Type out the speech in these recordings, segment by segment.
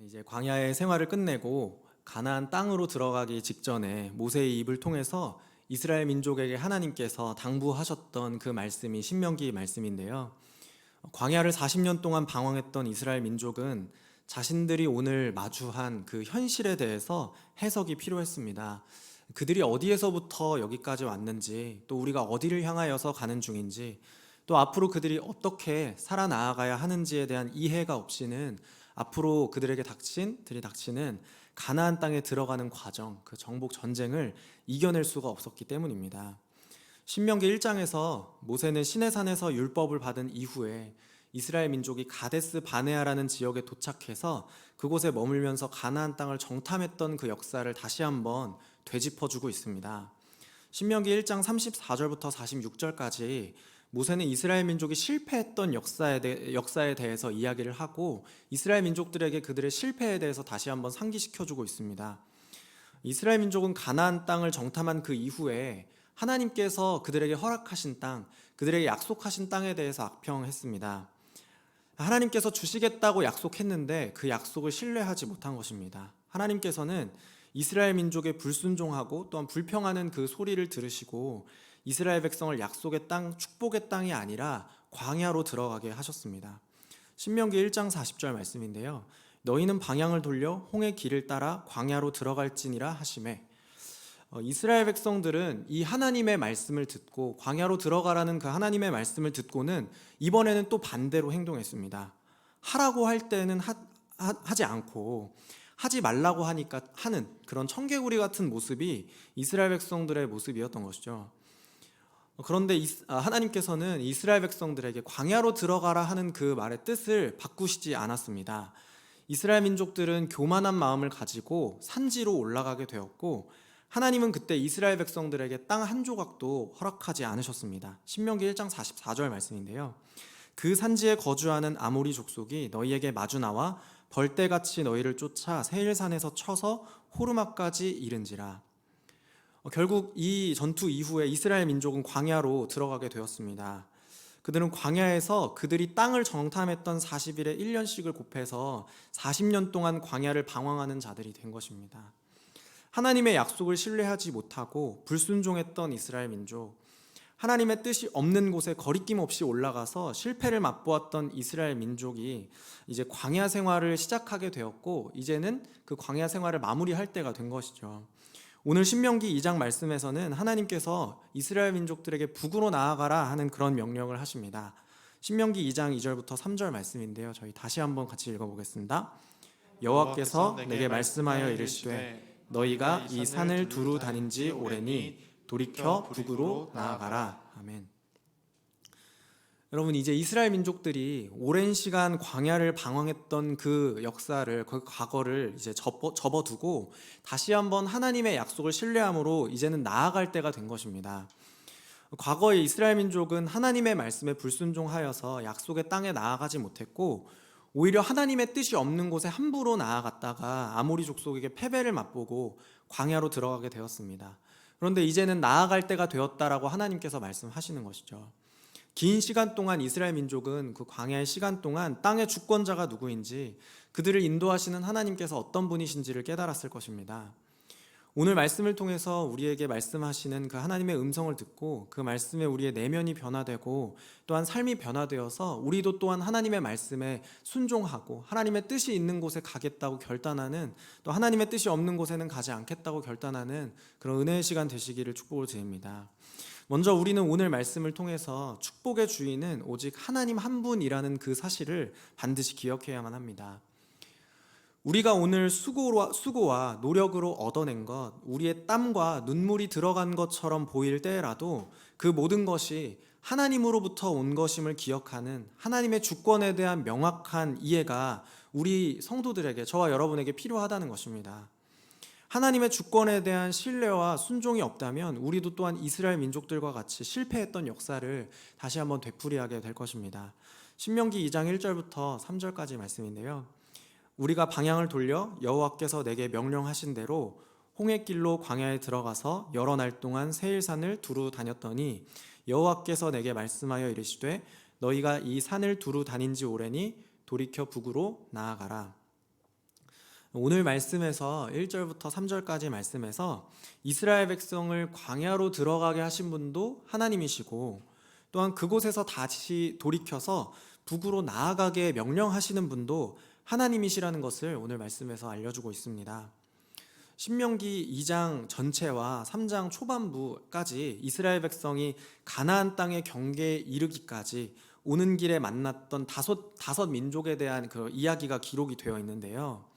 이제 광야의 생활을 끝내고 가나안 땅으로 들어가기 직전에 모세의 입을 통해서 이스라엘 민족에게 하나님께서 당부하셨던 그 말씀이 신명기 말씀인데요. 광야를 40년 동안 방황했던 이스라엘 민족은 자신들이 오늘 마주한 그 현실에 대해서 해석이 필요했습니다. 그들이 어디에서부터 여기까지 왔는지, 또 우리가 어디를 향하여서 가는 중인지, 또 앞으로 그들이 어떻게 살아나가야 하는지에 대한 이해가 없이는 앞으로 그들에게 들이닥치는 가나안 땅에 들어가는 과정, 그 정복 전쟁을 이겨낼 수가 없었기 때문입니다. 신명기 1장에서 모세는 시내산에서 율법을 받은 이후에 이스라엘 민족이 가데스 바네아라는 지역에 도착해서 그곳에 머물면서 가나안 땅을 정탐했던 그 역사를 다시 한번 되짚어주고 있습니다. 신명기 1장 34절부터 46절까지 모세는 이스라엘 민족이 실패했던 역사에 대해서 이야기를 하고 이스라엘 민족들에게 그들의 실패에 대해서 다시 한번 상기시켜주고 있습니다. 이스라엘 민족은 가나안 땅을 정탐한 그 이후에 하나님께서 그들에게 허락하신 땅, 그들에게 약속하신 땅에 대해서 악평했습니다. 하나님께서 주시겠다고 약속했는데 그 약속을 신뢰하지 못한 것입니다. 하나님께서는 이스라엘 민족의 불순종하고 또한 불평하는 그 소리를 들으시고 이스라엘 백성을 약속의 땅, 축복의 땅이 아니라 광야로 들어가게 하셨습니다. 신명기 1장 40절 말씀인데요. 너희는 방향을 돌려 홍해 길을 따라 광야로 들어갈지니라 하시매. 이스라엘 백성들은 이 하나님의 말씀을 듣고 광야로 들어가라는 그 하나님의 말씀을 듣고는 이번에는 또 반대로 행동했습니다. 하라고 할 때는 하지 않고 하지 말라고 하니까 하는 그런 청개구리 같은 모습이 이스라엘 백성들의 모습이었던 것이죠. 그런데 하나님께서는 이스라엘 백성들에게 광야로 들어가라 하는 그 말의 뜻을 바꾸시지 않았습니다. 이스라엘 민족들은 교만한 마음을 가지고 산지로 올라가게 되었고 하나님은 그때 이스라엘 백성들에게 땅 한 조각도 허락하지 않으셨습니다. 신명기 1장 44절 말씀인데요. 그 산지에 거주하는 아모리 족속이 너희에게 마주 나와 벌떼같이 너희를 쫓아 세일산에서 쳐서 호르마까지 이른지라. 결국 이 전투 이후에 이스라엘 민족은 광야로 들어가게 되었습니다. 그들은 광야에서 그들이 땅을 정탐했던 40일에 1년씩을 곱해서 40년 동안 광야를 방황하는 자들이 된 것입니다. 하나님의 약속을 신뢰하지 못하고 불순종했던 이스라엘 민족, 하나님의 뜻이 없는 곳에 거리낌 없이 올라가서 실패를 맛보았던 이스라엘 민족이 이제 광야 생활을 시작하게 되었고 이제는 그 광야 생활을 마무리할 때가 된 것이죠. 오늘 신명기 2장 말씀에서는 하나님께서 이스라엘 민족들에게 북으로 나아가라 하는 그런 명령을 하십니다. 신명기 2장 2절부터 3절 말씀인데요. 저희 다시 한번 같이 읽어보겠습니다. 여호와께서 내게 말씀하여 이르시되 너희가 이 산을 두루 다닌 지 오래니 돌이켜 북으로 나아가라. 아멘. 여러분, 이제 이스라엘 민족들이 오랜 시간 광야를 방황했던 그 역사를, 그 과거를 이제 접어두고 다시 한번 하나님의 약속을 신뢰함으로 이제는 나아갈 때가 된 것입니다. 과거에 이스라엘 민족은 하나님의 말씀에 불순종하여서 약속의 땅에 나아가지 못했고 오히려 하나님의 뜻이 없는 곳에 함부로 나아갔다가 아모리 족속에게 패배를 맛보고 광야로 들어가게 되었습니다. 그런데 이제는 나아갈 때가 되었다라고 하나님께서 말씀하시는 것이죠. 긴 시간 동안 이스라엘 민족은 그 광야의 시간 동안 땅의 주권자가 누구인지 그들을 인도하시는 하나님께서 어떤 분이신지를 깨달았을 것입니다. 오늘 말씀을 통해서 우리에게 말씀하시는 그 하나님의 음성을 듣고 그 말씀에 우리의 내면이 변화되고 또한 삶이 변화되어서 우리도 또한 하나님의 말씀에 순종하고 하나님의 뜻이 있는 곳에 가겠다고 결단하는, 또 하나님의 뜻이 없는 곳에는 가지 않겠다고 결단하는 그런 은혜의 시간 되시기를 축복을 드립니다. 먼저 우리는 오늘 말씀을 통해서 축복의 주인은 오직 하나님 한 분이라는 그 사실을 반드시 기억해야만 합니다. 우리가 오늘 수고와 노력으로 얻어낸 것, 우리의 땀과 눈물이 들어간 것처럼 보일 때라도 그 모든 것이 하나님으로부터 온 것임을 기억하는 하나님의 주권에 대한 명확한 이해가 우리 성도들에게, 저와 여러분에게 필요하다는 것입니다. 하나님의 주권에 대한 신뢰와 순종이 없다면 우리도 또한 이스라엘 민족들과 같이 실패했던 역사를 다시 한번 되풀이하게 될 것입니다. 신명기 2장 1절부터 3절까지 말씀인데요. 우리가 방향을 돌려 여호와께서 내게 명령하신 대로 홍해길로 광야에 들어가서 여러 날 동안 세일산을 두루 다녔더니 여호와께서 내게 말씀하여 이르시되 너희가 이 산을 두루 다닌 지 오래니 돌이켜 북으로 나아가라. 오늘 말씀에서 1절부터 3절까지 말씀에서 이스라엘 백성을 광야로 들어가게 하신 분도 하나님이시고, 또한 그곳에서 다시 돌이켜서 북으로 나아가게 명령하시는 분도 하나님이시라는 것을 오늘 말씀에서 알려주고 있습니다. 신명기 2장 전체와 3장 초반부까지 이스라엘 백성이 가나안 땅의 경계에 이르기까지 오는 길에 만났던 다섯 민족에 대한 그 이야기가 기록이 되어 있는데요.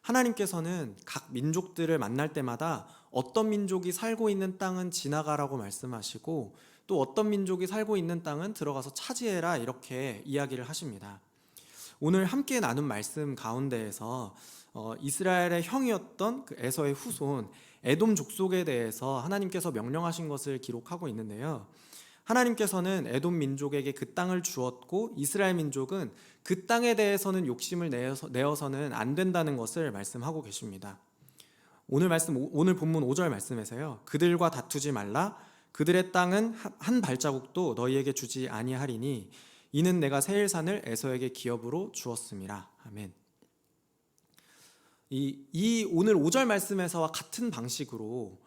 하나님께서는 각 민족들을 만날 때마다 어떤 민족이 살고 있는 땅은 지나가라고 말씀하시고, 또 어떤 민족이 살고 있는 땅은 들어가서 차지해라, 이렇게 이야기를 하십니다. 오늘 함께 나눈 말씀 가운데에서 이스라엘의 형이었던 그 에서의 후손 에돔 족속에 대해서 하나님께서 명령하신 것을 기록하고 있는데요. 하나님께서는 에돔 민족에게 그 땅을 주었고, 이스라엘 민족은 그 땅에 대해서는 욕심을 내어서는 안 된다는 것을 말씀하고 계십니다. 오늘 본문 5절 말씀에서요, 그들과 다투지 말라. 그들의 땅은 한 발자국도 너희에게 주지 아니하리니 이는 내가 세일산을 에서에게 기업으로 주었음이라. 아멘. 이 오늘 5절 말씀에서와 같은 방식으로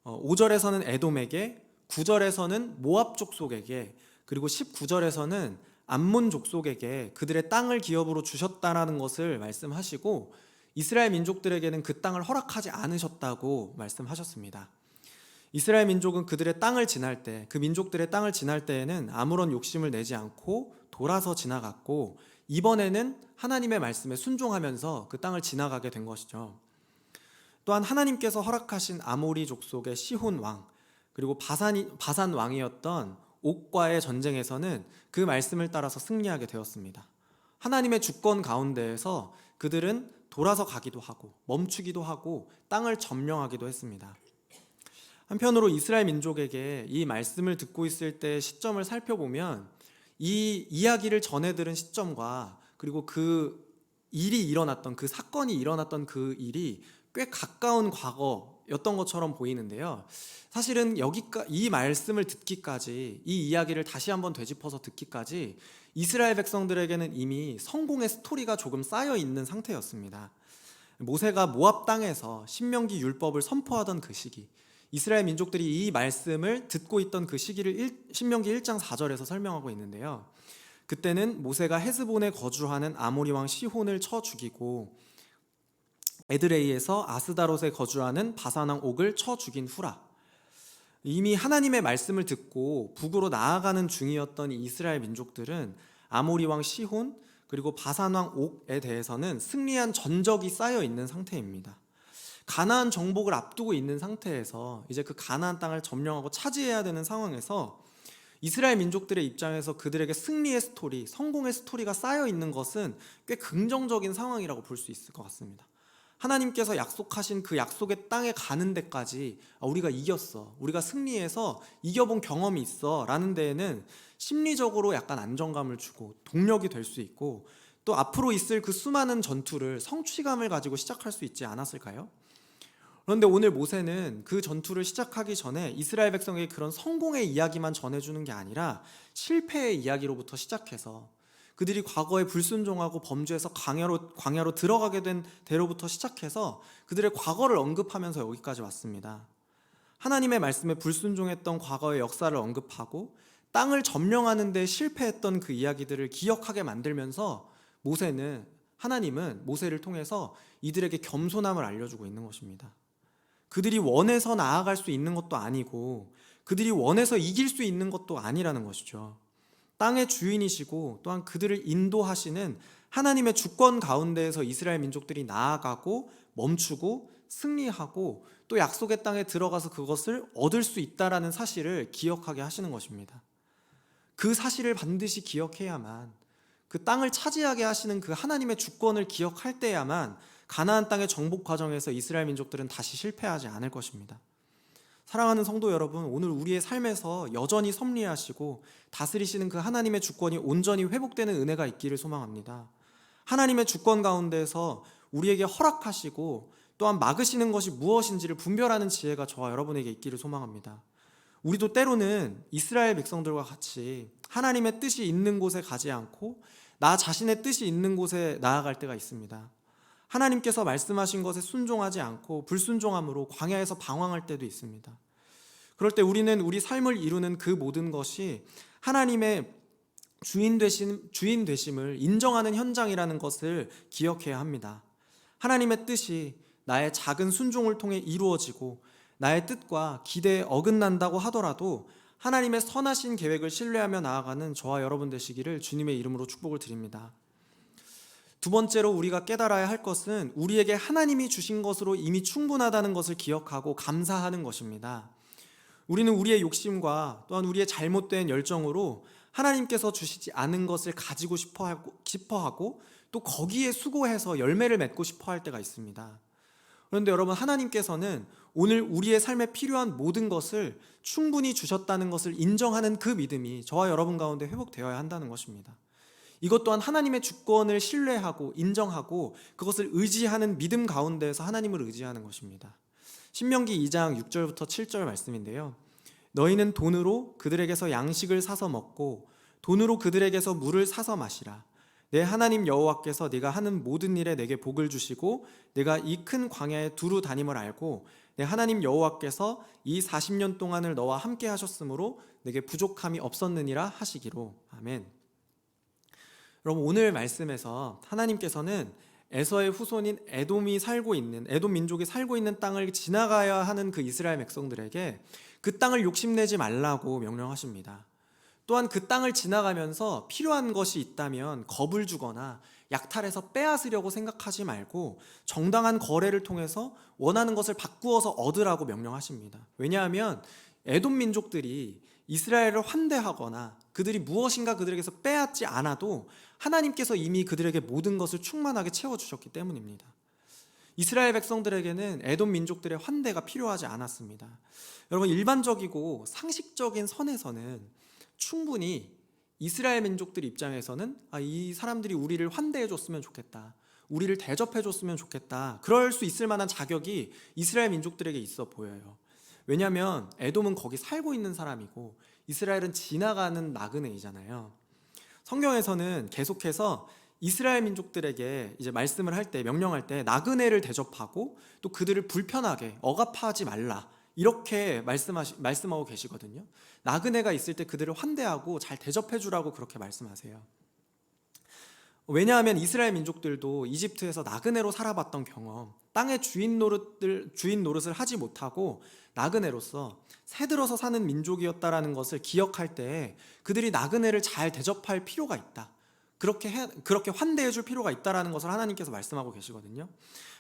5절에서는 에돔에게, 9절에서는 모압 족속에게, 그리고 19절에서는 암몬 족속에게 그들의 땅을 기업으로 주셨다라는 것을 말씀하시고, 이스라엘 민족들에게는 그 땅을 허락하지 않으셨다고 말씀하셨습니다. 이스라엘 민족은 그들의 땅을 지날 때, 그 민족들의 땅을 지날 때에는 아무런 욕심을 내지 않고 돌아서 지나갔고, 이번에는 하나님의 말씀에 순종하면서 그 땅을 지나가게 된 것이죠. 또한 하나님께서 허락하신 아모리 족속의 시혼 왕, 그리고 바산 왕이었던 옥과의 전쟁에서는 그 말씀을 따라서 승리하게 되었습니다. 하나님의 주권 가운데에서 그들은 돌아서 가기도 하고 멈추기도 하고 땅을 점령하기도 했습니다. 한편으로 이스라엘 민족에게 이 말씀을 듣고 있을 때 시점을 살펴보면, 이 이야기를 전해 들은 시점과 그리고 그 일이 일어났던, 그 사건이 일어났던 그 일이 꽤 가까운 과거였던 것처럼 보이는데요. 사실은 이 말씀을 듣기까지, 이 이야기를 다시 한번 되짚어서 듣기까지 이스라엘 백성들에게는 이미 성공의 스토리가 조금 쌓여 있는 상태였습니다. 모세가 모압 땅에서 신명기 율법을 선포하던 그 시기, 이스라엘 민족들이 이 말씀을 듣고 있던 그 시기를 신명기 1장 4절에서 설명하고 있는데요. 그때는 모세가 헤스본에 거주하는 아모리 왕 시혼을 쳐 죽이고, 에드레이에서 아스다롯에 거주하는 바산 왕 옥을 쳐 죽인 후라. 이미 하나님의 말씀을 듣고 북으로 나아가는 중이었던 이 이스라엘 민족들은 아모리 왕 시혼, 그리고 바산 왕 옥에 대해서는 승리한 전적이 쌓여 있는 상태입니다. 가나안 정복을 앞두고 있는 상태에서 이제 그 가나안 땅을 점령하고 차지해야 되는 상황에서 이스라엘 민족들의 입장에서 그들에게 승리의 스토리, 성공의 스토리가 쌓여 있는 것은 꽤 긍정적인 상황이라고 볼 수 있을 것 같습니다. 하나님께서 약속하신 그 약속의 땅에 가는 데까지 우리가 이겼어, 우리가 승리해서 이겨본 경험이 있어 라는 데에는 심리적으로 약간 안정감을 주고 동력이 될 수 있고, 또 앞으로 있을 그 수많은 전투를 성취감을 가지고 시작할 수 있지 않았을까요? 그런데 오늘 모세는 그 전투를 시작하기 전에 이스라엘 백성에게 그런 성공의 이야기만 전해주는 게 아니라 실패의 이야기로부터 시작해서, 그들이 과거에 불순종하고 범죄해서 광야로 들어가게 된 데로부터 시작해서 그들의 과거를 언급하면서 여기까지 왔습니다. 하나님의 말씀에 불순종했던 과거의 역사를 언급하고 땅을 점령하는 데 실패했던 그 이야기들을 기억하게 만들면서 하나님은 모세를 통해서 이들에게 겸손함을 알려주고 있는 것입니다. 그들이 원해서 나아갈 수 있는 것도 아니고 그들이 원해서 이길 수 있는 것도 아니라는 것이죠. 땅의 주인이시고 또한 그들을 인도하시는 하나님의 주권 가운데에서 이스라엘 민족들이 나아가고 멈추고 승리하고 또 약속의 땅에 들어가서 그것을 얻을 수 있다라는 사실을 기억하게 하시는 것입니다. 그 사실을 반드시 기억해야만, 그 땅을 차지하게 하시는 그 하나님의 주권을 기억할 때야만 가나안 땅의 정복 과정에서 이스라엘 민족들은 다시 실패하지 않을 것입니다. 사랑하는 성도 여러분, 오늘 우리의 삶에서 여전히 섭리하시고 다스리시는 그 하나님의 주권이 온전히 회복되는 은혜가 있기를 소망합니다. 하나님의 주권 가운데서 우리에게 허락하시고 또한 막으시는 것이 무엇인지를 분별하는 지혜가 저와 여러분에게 있기를 소망합니다. 우리도 때로는 이스라엘 백성들과 같이 하나님의 뜻이 있는 곳에 가지 않고 나 자신의 뜻이 있는 곳에 나아갈 때가 있습니다. 하나님께서 말씀하신 것에 순종하지 않고 불순종함으로 광야에서 방황할 때도 있습니다. 그럴 때 우리는 우리 삶을 이루는 그 모든 것이 하나님의 주인 되심을 인정하는 현장이라는 것을 기억해야 합니다. 하나님의 뜻이 나의 작은 순종을 통해 이루어지고 나의 뜻과 기대에 어긋난다고 하더라도 하나님의 선하신 계획을 신뢰하며 나아가는 저와 여러분 되시기를 주님의 이름으로 축복을 드립니다. 두 번째로 우리가 깨달아야 할 것은 우리에게 하나님이 주신 것으로 이미 충분하다는 것을 기억하고 감사하는 것입니다. 우리는 우리의 욕심과 또한 우리의 잘못된 열정으로 하나님께서 주시지 않은 것을 가지고 싶어 하고 또 거기에 수고해서 열매를 맺고 싶어 할 때가 있습니다. 그런데 여러분, 하나님께서는 오늘 우리의 삶에 필요한 모든 것을 충분히 주셨다는 것을 인정하는 그 믿음이 저와 여러분 가운데 회복되어야 한다는 것입니다. 이것 또한 하나님의 주권을 신뢰하고 인정하고 그것을 의지하는 믿음 가운데에서 하나님을 의지하는 것입니다. 신명기 2장 6절부터 7절 말씀인데요. 너희는 돈으로 그들에게서 양식을 사서 먹고 돈으로 그들에게서 물을 사서 마시라. 내 하나님 여호와께서 네가 하는 모든 일에 내게 복을 주시고 내가 이 큰 광야에 두루 다님을 알고 내 하나님 여호와께서 이 40년 동안을 너와 함께 하셨으므로 내게 부족함이 없었느니라 하시기로. 아멘. 여러분, 오늘 말씀에서 하나님께서는 에서의 후손인 에돔 민족이 살고 있는 땅을 지나가야 하는 그 이스라엘 백성들에게 그 땅을 욕심내지 말라고 명령하십니다. 또한 그 땅을 지나가면서 필요한 것이 있다면 겁을 주거나 약탈해서 빼앗으려고 생각하지 말고 정당한 거래를 통해서 원하는 것을 바꾸어서 얻으라고 명령하십니다. 왜냐하면 에돔 민족들이 이스라엘을 환대하거나 그들이 무엇인가 그들에게서 빼앗지 않아도 하나님께서 이미 그들에게 모든 것을 충만하게 채워주셨기 때문입니다. 이스라엘 백성들에게는 에돔 민족들의 환대가 필요하지 않았습니다. 여러분, 일반적이고 상식적인 선에서는 충분히 이스라엘 민족들 입장에서는 이 사람들이 우리를 환대해줬으면 좋겠다, 우리를 대접해줬으면 좋겠다, 그럴 수 있을 만한 자격이 이스라엘 민족들에게 있어 보여요. 왜냐하면 에돔은 거기 살고 있는 사람이고 이스라엘은 지나가는 나그네이잖아요. 성경에서는 계속해서 이스라엘 민족들에게 이제 말씀을 할 때, 명령할 때 나그네를 대접하고 또 그들을 불편하게 억압하지 말라, 이렇게 말씀하고 계시거든요. 나그네가 있을 때 그들을 환대하고 잘 대접해 주라고 그렇게 말씀하세요. 왜냐하면 이스라엘 민족들도 이집트에서 나그네로 살아봤던 경험, 땅의 주인 노릇을 하지 못하고 나그네로서 새들어서 사는 민족이었다라는 것을 기억할 때 그들이 나그네를 잘 대접할 필요가 있다, 그렇게 환대해 줄 필요가 있다라는 것을 하나님께서 말씀하고 계시거든요.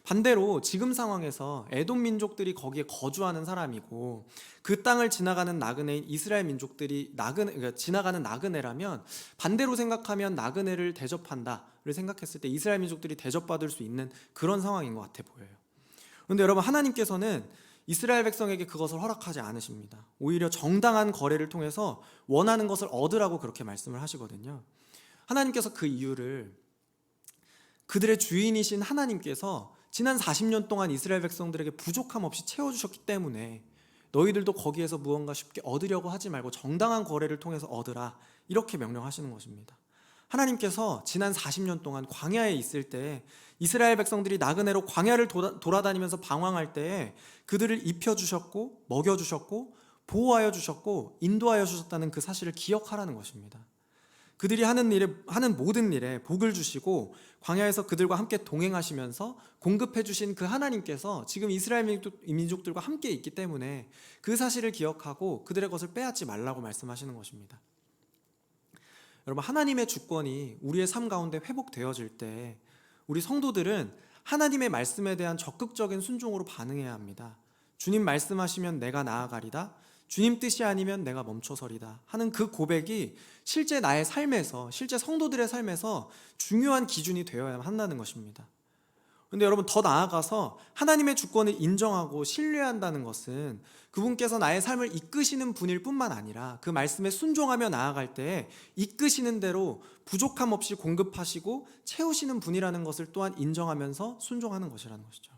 반대로 지금 상황에서 에돔 민족들이 거기에 거주하는 사람이고 그 땅을 지나가는 나그네인 이스라엘 민족들이 지나가는 나그네라면, 반대로 생각하면 나그네를 대접한다를 생각했을 때 이스라엘 민족들이 대접받을 수 있는 그런 상황인 것 같아 보여요. 그런데 여러분, 하나님께서는 이스라엘 백성에게 그것을 허락하지 않으십니다. 오히려 정당한 거래를 통해서 원하는 것을 얻으라고 그렇게 말씀을 하시거든요. 하나님께서 그 이유를 그들의 주인이신 하나님께서 지난 40년 동안 이스라엘 백성들에게 부족함 없이 채워주셨기 때문에 너희들도 거기에서 무언가 쉽게 얻으려고 하지 말고 정당한 거래를 통해서 얻으라, 이렇게 명령하시는 것입니다. 하나님께서 지난 40년 동안 광야에 있을 때 이스라엘 백성들이 나그네로 광야를 돌아다니면서 방황할 때 그들을 입혀주셨고 먹여주셨고 보호하여 주셨고 인도하여 주셨다는 그 사실을 기억하라는 것입니다. 그들이 하는 모든 일에 복을 주시고 광야에서 그들과 함께 동행하시면서 공급해 주신 그 하나님께서 지금 이스라엘 민족들과 함께 있기 때문에 그 사실을 기억하고 그들의 것을 빼앗지 말라고 말씀하시는 것입니다. 여러분, 하나님의 주권이 우리의 삶 가운데 회복되어질 때 우리 성도들은 하나님의 말씀에 대한 적극적인 순종으로 반응해야 합니다. 주님 말씀하시면 내가 나아가리다, 주님 뜻이 아니면 내가 멈춰서리다 하는 그 고백이 실제 나의 삶에서, 실제 성도들의 삶에서 중요한 기준이 되어야 한다는 것입니다. 그런데 여러분, 더 나아가서 하나님의 주권을 인정하고 신뢰한다는 것은 그분께서 나의 삶을 이끄시는 분일 뿐만 아니라 그 말씀에 순종하며 나아갈 때 이끄시는 대로 부족함 없이 공급하시고 채우시는 분이라는 것을 또한 인정하면서 순종하는 것이라는 것이죠.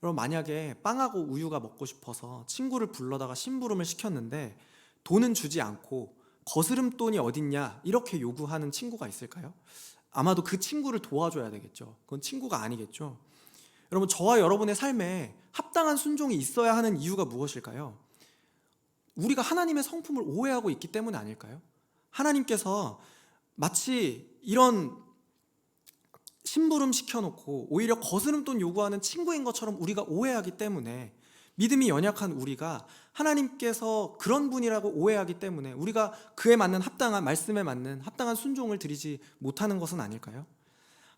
여러분, 만약에 빵하고 우유가 먹고 싶어서 친구를 불러다가 심부름을 시켰는데 돈은 주지 않고 거스름돈이 어딨냐 이렇게 요구하는 친구가 있을까요? 아마도 그 친구를 도와줘야 되겠죠. 그건 친구가 아니겠죠. 여러분, 저와 여러분의 삶에 합당한 순종이 있어야 하는 이유가 무엇일까요? 우리가 하나님의 성품을 오해하고 있기 때문이 아닐까요? 하나님께서 마치 이런 심부름 시켜놓고 오히려 거스름돈 요구하는 친구인 것처럼 우리가 오해하기 때문에, 믿음이 연약한 우리가 하나님께서 그런 분이라고 오해하기 때문에 우리가 그에 맞는 합당한, 말씀에 맞는 합당한 순종을 드리지 못하는 것은 아닐까요?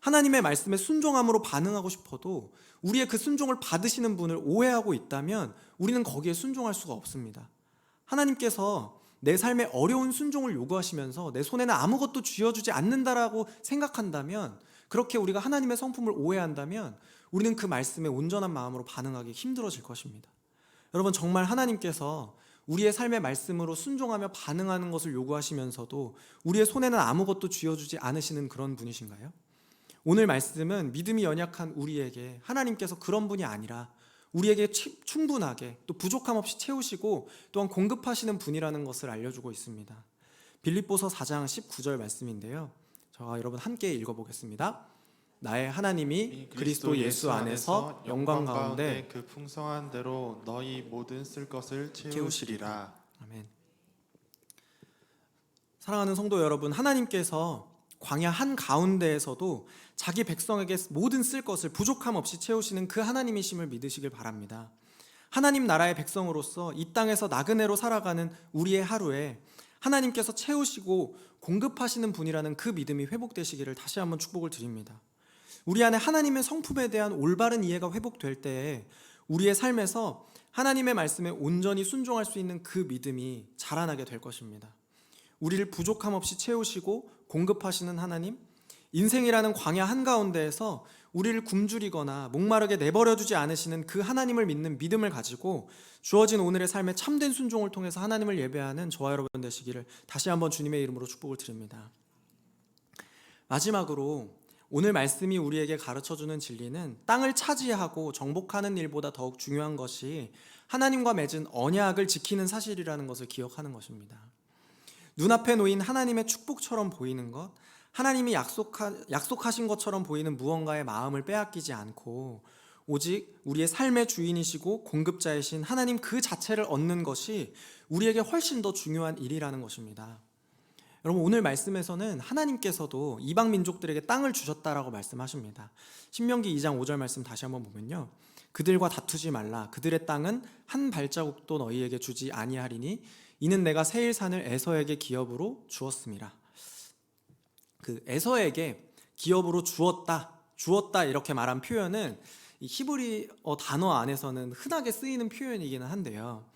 하나님의 말씀에 순종함으로 반응하고 싶어도 우리의 그 순종을 받으시는 분을 오해하고 있다면 우리는 거기에 순종할 수가 없습니다. 하나님께서 내 삶에 어려운 순종을 요구하시면서 내 손에는 아무것도 쥐어주지 않는다라고 생각한다면, 그렇게 우리가 하나님의 성품을 오해한다면 우리는 그 말씀에 온전한 마음으로 반응하기 힘들어질 것입니다. 여러분, 정말 하나님께서 우리의 삶의 말씀으로 순종하며 반응하는 것을 요구하시면서도 우리의 손에는 아무것도 쥐어주지 않으시는 그런 분이신가요? 오늘 말씀은 믿음이 연약한 우리에게 하나님께서 그런 분이 아니라 우리에게 충분하게 또 부족함 없이 채우시고 또한 공급하시는 분이라는 것을 알려주고 있습니다. 빌립보서 4장 19절 말씀인데요, 저와 여러분 함께 읽어보겠습니다. 나의 하나님이 그리스도 예수 안에서 영광 가운데 그 풍성한 대로 너희 모든 쓸 것을 채우시리라. 아멘. 사랑하는 성도 여러분, 하나님께서 광야 한가운데에서도 자기 백성에게 모든 쓸 것을 부족함 없이 채우시는 그 하나님이심을 믿으시길 바랍니다. 하나님 나라의 백성으로서 이 땅에서 나그네로 살아가는 우리의 하루에 하나님께서 채우시고 공급하시는 분이라는 그 믿음이 회복되시기를 다시 한번 축복을 드립니다. 우리 안에 하나님의 성품에 대한 올바른 이해가 회복될 때에 우리의 삶에서 하나님의 말씀에 온전히 순종할 수 있는 그 믿음이 자라나게 될 것입니다. 우리를 부족함 없이 채우시고 공급하시는 하나님, 인생이라는 광야 한가운데에서 우리를 굶주리거나 목마르게 내버려두지 않으시는 그 하나님을 믿는 믿음을 가지고 주어진 오늘의 삶의 참된 순종을 통해서 하나님을 예배하는 저와 여러분 되시기를 다시 한번 주님의 이름으로 축복을 드립니다. 마지막으로 오늘 말씀이 우리에게 가르쳐주는 진리는 땅을 차지하고 정복하는 일보다 더욱 중요한 것이 하나님과 맺은 언약을 지키는 사실이라는 것을 기억하는 것입니다. 눈앞에 놓인 하나님의 축복처럼 보이는 것, 하나님이 약속하신 것처럼 보이는 무언가의 마음을 빼앗기지 않고 오직 우리의 삶의 주인이시고 공급자이신 하나님 그 자체를 얻는 것이 우리에게 훨씬 더 중요한 일이라는 것입니다. 여러분, 오늘 말씀에서는 하나님께서도 이방 민족들에게 땅을 주셨다라고 말씀하십니다. 신명기 2장 5절 말씀 다시 한번 보면요, 그들과 다투지 말라. 그들의 땅은 한 발자국도 너희에게 주지 아니하리니 이는 내가 세일산을 에서에게 기업으로 주었음이라. 그 에서에게 기업으로 주었다 이렇게 말한 표현은 이 히브리어 단어 안에서는 흔하게 쓰이는 표현이기는 한데요,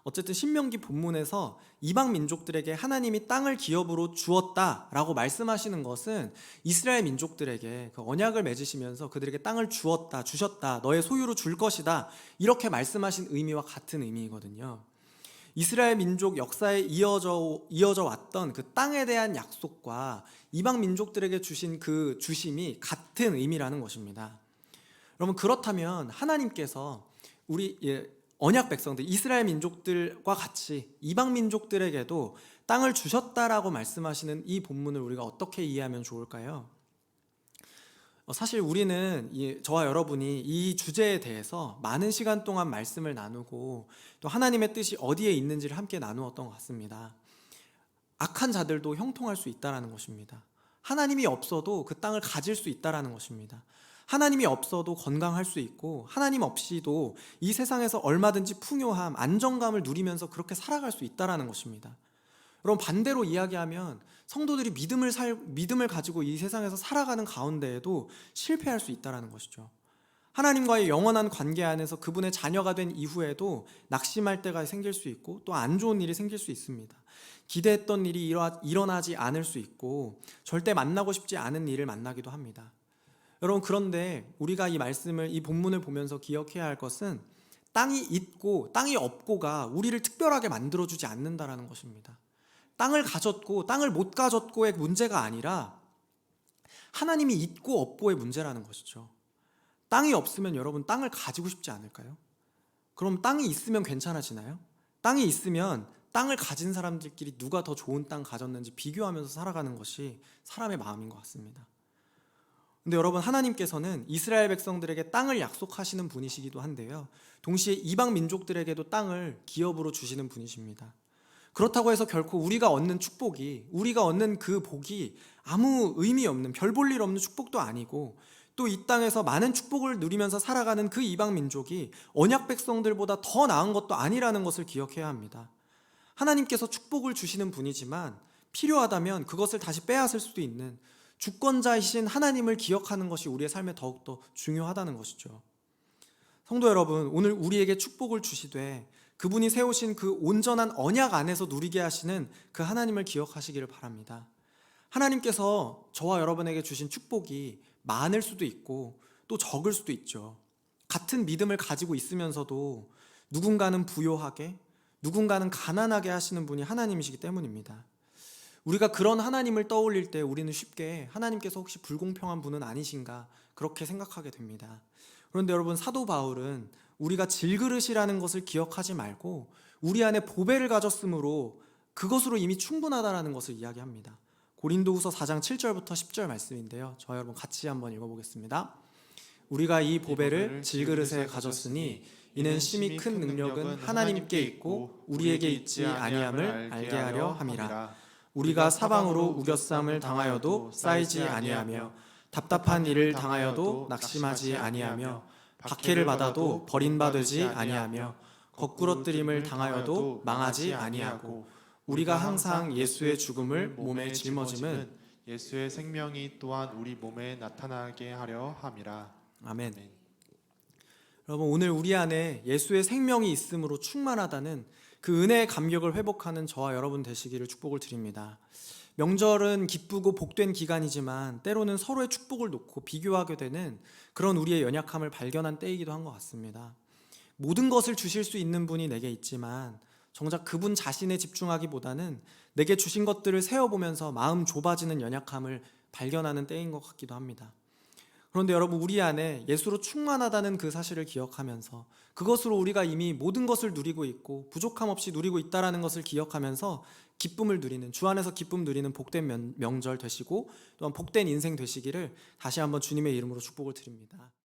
어쨌든 신명기 본문에서 이방 민족들에게 하나님이 땅을 기업으로 주었다라고 말씀하시는 것은 이스라엘 민족들에게 그 언약을 맺으시면서 그들에게 땅을 주셨다, 너의 소유로 줄 것이다, 이렇게 말씀하신 의미와 같은 의미이거든요. 이스라엘 민족 역사에 이어져 왔던 그 땅에 대한 약속과 이방 민족들에게 주신 그 주심이 같은 의미라는 것입니다. 여러분, 그렇다면 하나님께서 우리 언약 백성들, 이스라엘 민족들과 같이 이방 민족들에게도 땅을 주셨다라고 말씀하시는 이 본문을 우리가 어떻게 이해하면 좋을까요? 사실 우리는 저와 여러분이 이 주제에 대해서 많은 시간 동안 말씀을 나누고 또 하나님의 뜻이 어디에 있는지를 함께 나누었던 것 같습니다. 악한 자들도 형통할 수 있다는 것입니다. 하나님이 없어도 그 땅을 가질 수 있다는 것입니다. 하나님이 없어도 건강할 수 있고 하나님 없이도 이 세상에서 얼마든지 풍요함, 안정감을 누리면서 그렇게 살아갈 수 있다는 것입니다. 여러분, 반대로 이야기하면 성도들이 믿음을 가지고 이 세상에서 살아가는 가운데에도 실패할 수 있다는 것이죠. 하나님과의 영원한 관계 안에서 그분의 자녀가 된 이후에도 낙심할 때가 생길 수 있고 또 안 좋은 일이 생길 수 있습니다. 기대했던 일이 일어나지 않을 수 있고 절대 만나고 싶지 않은 일을 만나기도 합니다. 여러분, 그런데 우리가 이 본문을 보면서 기억해야 할 것은 땅이 있고 땅이 없고가 우리를 특별하게 만들어주지 않는다라는 것입니다. 땅을 가졌고 땅을 못 가졌고의 문제가 아니라 하나님이 있고 없고의 문제라는 것이죠. 땅이 없으면 여러분 땅을 가지고 싶지 않을까요? 그럼 땅이 있으면 괜찮아지나요? 땅이 있으면 땅을 가진 사람들끼리 누가 더 좋은 땅 가졌는지 비교하면서 살아가는 것이 사람의 마음인 것 같습니다. 근데 여러분, 하나님께서는 이스라엘 백성들에게 땅을 약속하시는 분이시기도 한데요, 동시에 이방 민족들에게도 땅을 기업으로 주시는 분이십니다. 그렇다고 해서 결코 우리가 얻는 축복이, 우리가 얻는 그 복이 아무 의미 없는, 별 볼 일 없는 축복도 아니고, 또 이 땅에서 많은 축복을 누리면서 살아가는 그 이방 민족이 언약 백성들보다 더 나은 것도 아니라는 것을 기억해야 합니다. 하나님께서 축복을 주시는 분이지만 필요하다면 그것을 다시 빼앗을 수도 있는 주권자이신 하나님을 기억하는 것이 우리의 삶에 더욱더 중요하다는 것이죠. 성도 여러분, 오늘 우리에게 축복을 주시되 그분이 세우신 그 온전한 언약 안에서 누리게 하시는 그 하나님을 기억하시기를 바랍니다. 하나님께서 저와 여러분에게 주신 축복이 많을 수도 있고 또 적을 수도 있죠. 같은 믿음을 가지고 있으면서도 누군가는 부요하게, 누군가는 가난하게 하시는 분이 하나님이시기 때문입니다. 우리가 그런 하나님을 떠올릴 때 우리는 쉽게 하나님께서 혹시 불공평한 분은 아니신가 그렇게 생각하게 됩니다. 그런데 여러분, 사도 바울은 우리가 질그릇이라는 것을 기억하지 말고 우리 안에 보배를 가졌으므로 그것으로 이미 충분하다라는 것을 이야기합니다. 고린도후서 4장 7절부터 10절 말씀인데요, 저와 여러분 같이 한번 읽어보겠습니다. 우리가 이 보배를 질그릇에 가졌으니 이는 심히 큰 능력은 하나님께 있고 우리에게 있지 아니함을 알게 하려 함이라. 우리가 사방으로 우겨쌈을 당하여도 쌓이지 아니하며 답답한 일을 당하여도 낙심하지 아니하며 박해를 받아도 버림받지 아니하며 거꾸러뜨림을 당하여도 망하지 아니하고 우리가 항상 예수의 죽음을 몸에 짊어짐은 예수의 생명이 또한 우리 몸에 나타나게 하려 함이라. 아멘. 여러분, 오늘 우리 안에 예수의 생명이 있음으로 충만하다는 그 은혜의 감격을 회복하는 저와 여러분 되시기를 축복을 드립니다. 명절은 기쁘고 복된 기간이지만 때로는 서로의 축복을 놓고 비교하게 되는 그런 우리의 연약함을 발견한 때이기도 한 것 같습니다. 모든 것을 주실 수 있는 분이 내게 있지만 정작 그분 자신에 집중하기보다는 내게 주신 것들을 세어보면서 마음 좁아지는 연약함을 발견하는 때인 것 같기도 합니다. 그런데 여러분, 우리 안에 예수로 충만하다는 그 사실을 기억하면서 그것으로 우리가 이미 모든 것을 누리고 있고 부족함 없이 누리고 있다는 것을 기억하면서 기쁨을 누리는, 주 안에서 기쁨 누리는 복된 명절 되시고 또한 복된 인생 되시기를 다시 한번 주님의 이름으로 축복을 드립니다.